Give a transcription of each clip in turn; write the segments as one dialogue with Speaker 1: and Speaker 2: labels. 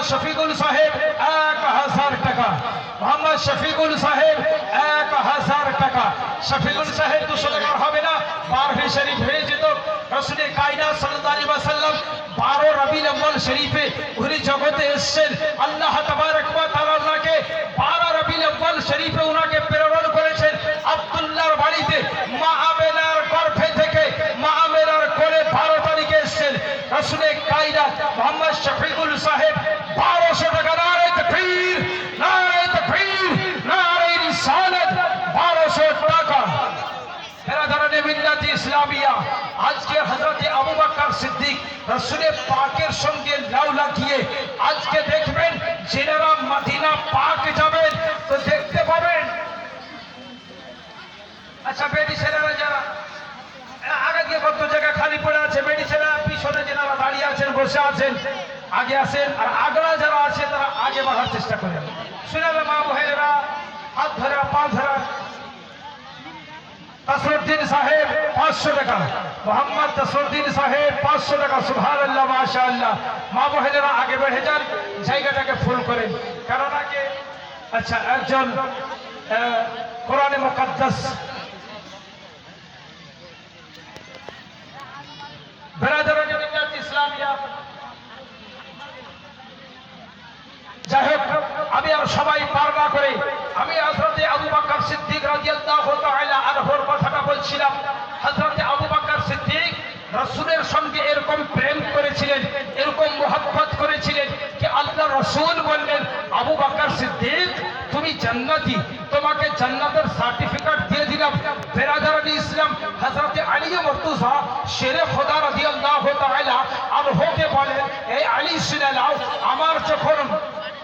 Speaker 1: মোহাম্মদ শফিকুল সাহেব 1000 টাকা, মোহাম্মদ শফিকুল সাহেব 1000 টাকা। শফিকুল সাহেব 200 টাকার হবে না, বারহে শরীফ হয়ে যেত। রাসূলে কায়নাত সাল্লাল্লাহু আলাইহি ওয়াসাল্লাম 12 রবিউল আউয়াল শরীফে উনি জগতে এসেছেন। আল্লাহ তাবারক ওয়া তাআলা ওনাকে 12 রবিউল আউয়াল শরীফে ওনাকে প্রেরণ করেছেন আব্দুল্লাহর বাড়িতে। মা আমেনার গর্ভে থেকে মা আমেনার কোলে 12 তারিখে এসেছেন রাসূলে কায়নাত মোহাম্মদ শফিকুল সাহেব 1200 টাকা। নারে তাকবীর, নারে তাকবীর, নারে রিসালাত, 1200 টাকা। বেরাদারানে মিল্লাত ইসলামিয়া, আজকে হযরত আবু বকর সিদ্দিক রাসূলে পাকের সঙ্গে লাউ লাগিয়ে আজকে দেখবেন যারা মদিনা পাক যাবেন তো দেখতে পাবেন। আচ্ছা বেটি ছেলেরা যারা আগে গিয়ে কত জায়গা খালি পড়ে আছে, বেটি ছেলেরা পিছনে যারা দাঁড়িয়ে আছেন বসে আছেন আগে আসেন, আর আগলা যারা আছে তারা আগে বাড়ার চেষ্টা করেন। শুনেবে মা বোনেরা, হাত ধরে পা ধরা। তসরুদ্দিন সাহেব 500 টাকা, মোহাম্মদ তসরুদ্দিন সাহেব 500 টাকা। সুবহানাল্লাহ, মাশাআল্লাহ। মা বোনেরা আগে বেড়ে যান, জায়গাটাকে ফুল করেন। কারণ আগে আচ্ছা একজন কোরআনে মুকাদ্দাস বেরাদারানে মিল্লাত ইসলামিয়া, যাই হোক আমি আর সবাই পার না করে আমি হযরতে আবু বকর সিদ্দিক রাদিয়াল্লাহু তাআলা আনহুর কথাটা বলছিলাম। হযরতে আবু বকর সিদ্দিক রাসূলের সঙ্গে এরকম প্রেম করেছিলেন, এরকম মোহাব্বত করেছিলেন যে আল্লাহ রাসূল বললেন, আবু বকর সিদ্দিক তুমি জান্নাতি, তোমাকে জান্নাতের সার্টিফিকেট দিয়ে দিলাম। বেরাদারানে ইসলাম, হযরতে আলী মুর্তজা শেরে খোদা রাদিয়াল্লাহু তাআলা আনহুকে বলেন, এই আলী শুনে নাও, আমার যখন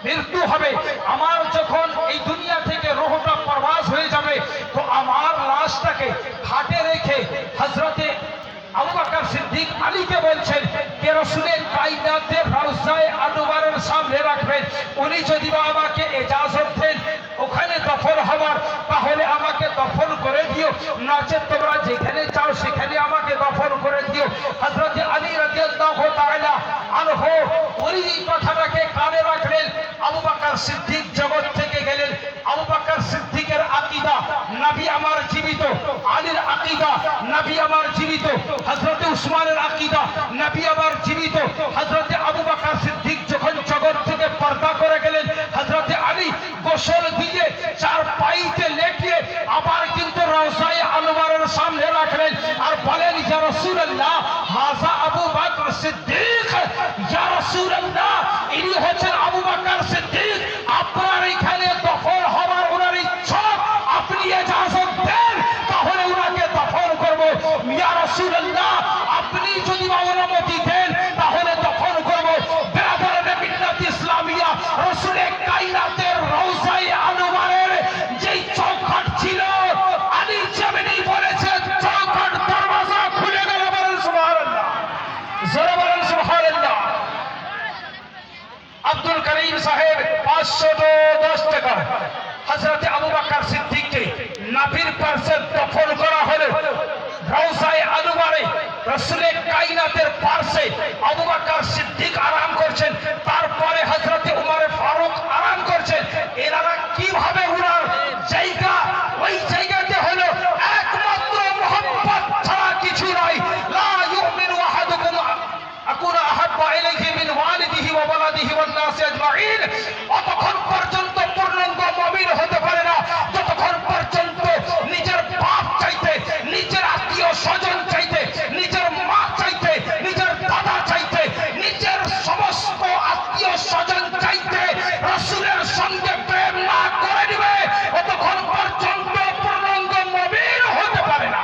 Speaker 1: মৃত্যু হবে, আমার যখন এই দুনিয়া থেকে রূহটা পরবাস হয়ে যাবে, তো আমার লাশটাকে হাটে রেখে হযরতে আবু বকর সিদ্দিক আলীকে বলছেন যে রাসূলের কায়নাতের রওজায়ে আনওয়ারের সামনে রাখবেন। উনি যদি আমাকে ইজাজত দেন ওখানে দফন হবার, তাহলে আমাকে দফন করে দিও, নচেত তোমরা যেখানে চাও সেখানে আমাকে দফন করে দিও। হযরত আলী রাদিয়াল্লাহু তাআলা আনহু ওই কথাটাকে কানে রাখলেন। আবু বকর সিদ্দিক জগৎ থেকে গেলেন। আবু বকর সিদ্দিকের আকীদা, নবী আমার জীবিত। আলীর আকীদা, নবী আমার জীবিত। হযরত উসমানের আকীদা, নবী আমার জীবিত। হযরত আবু বকর সিদ্দিক যখন জগৎ থেকে পর্দা করে গেলেন, হযরত আলী গোসল দিয়ে চার পাইতে লেটিয়ে আবার কিন্তু রওজায়ে আনওয়ারের সামনে রাখলেন আর বলেন, ইয়া রাসূলুল্লাহ হাযা আবু বকর সিদ্দিক, ইয়া রাসূলুল্লাহ ইনি হচ্ছেন আবু বকর সিদ্দিক, আপনার এখানে দফন হবার ওনার ইচ্ছা, আপনি ইজাজত দেন তাহলে ওনাকে দফন করব। ইয়া রাসূলুল্লাহ আপনি যদি অনুমতি দেন তাহলে দফন করব। বেরাদারানে মিল্লাত ইসলামিয়া, রাসূলের কায়নাতের রওজায়ে আনওয়ারের যেই চৌকাঠ ছিল, আলী যেমনি বলেছে চৌকাঠ দরওয়াজা খুলে গেল। বলেন সুবহানাল্লাহ, জোরে বলেন সুবহানাল্লাহ। আব্দুল করিম সাহেব 510 টাকা। হযরতে আবু বকর সিদ্দিককে নাভির পাশে দফন করা হলো রওজায়ে আনওয়ারে, রাসূলের কায়নাতের পাশে আবু বকর সিদ্দিক আরাম করছেন, তারপরে হযরতে উমর ফারুক আরাম করছেন। এনারা কিভাবে উনার জায়গা ওই জায়গাতে হলো একমাত্র মুহাব্বত ছাড়া কিছু নাই। লা ইউমিনু আহাদুকুম আকুনা আহাব্বা ইলাইহি মিন ওয়ালিদিহি ওয়া ওয়ালাদিহি ওয়ান নাসি আজমাইন, অতক্ষণ পর্যন্ত পূর্ণাঙ্গ মুমিন হতে পারে না যতক্ষণ পর্যন্ত নিজের বাপ চাইতে, নিজের আত্মীয় স্বজন চাইতে, নিজের মা চাইতে, নিজের দাদা চাইতে, নিজের সমস্ত আত্মীয় স্বজন চাইতে রাসূলের সঙ্গে প্রেম না করে দিবে ততক্ষণ পর্যন্ত পূর্ণাঙ্গ মুমিন হতে পারে না।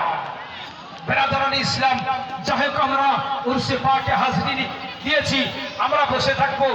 Speaker 1: বেরাদারানে ইসলাম, যাই হোক আমরা উরসে পাকে হাজিরি দিয়েছি, আমরা বসে থাকবো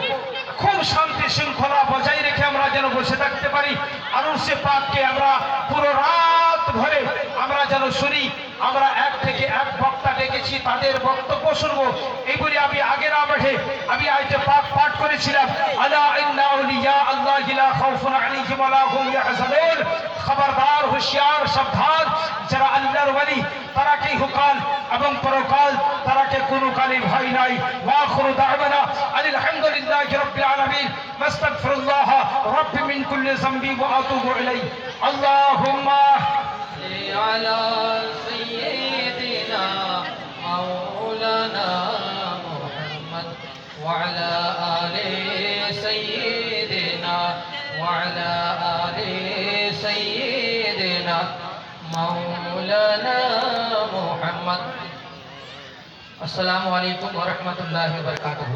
Speaker 1: খুব শান্তি শৃঙ্খলা বজায় রেখে আমরা যেন বসে থাকতে পারি। আর উরসে পাককে আমরা পুরো রাত ভরে আমরা যেন শুনি। আমরা এক থেকে এক বক্তা ডেকেছি, তাদের বক্তব্য শুনবো। এই বলে আমি আগে না বেড়ে আমি আয়াতে পাক পাঠ করেছিলাম, আলা ইন্না আউলিয়া আল্লাহি লা খাউফুন আলাইহিম ওয়া লা হুম ইয়াহজানুন। খবরদার, হুঁশিয়ার, সাবধান, যারা আল্লাহর ওয়ালি তারা কি হুকাল এবং পরকাল তারাকে কোনো কালে ভয় নাই। ওয়া আখিরু দাওয়ানা আলহামদুলিল্লাহি রাব্বিল আলামিন। من كل ذنب وأتوب إليه اللهم
Speaker 2: على سيدنا مولانا محمد وعلى آل سيدنا وعلى آل سيدنا مولانا محمد। السلام عليكم ورحمة الله وبركاته।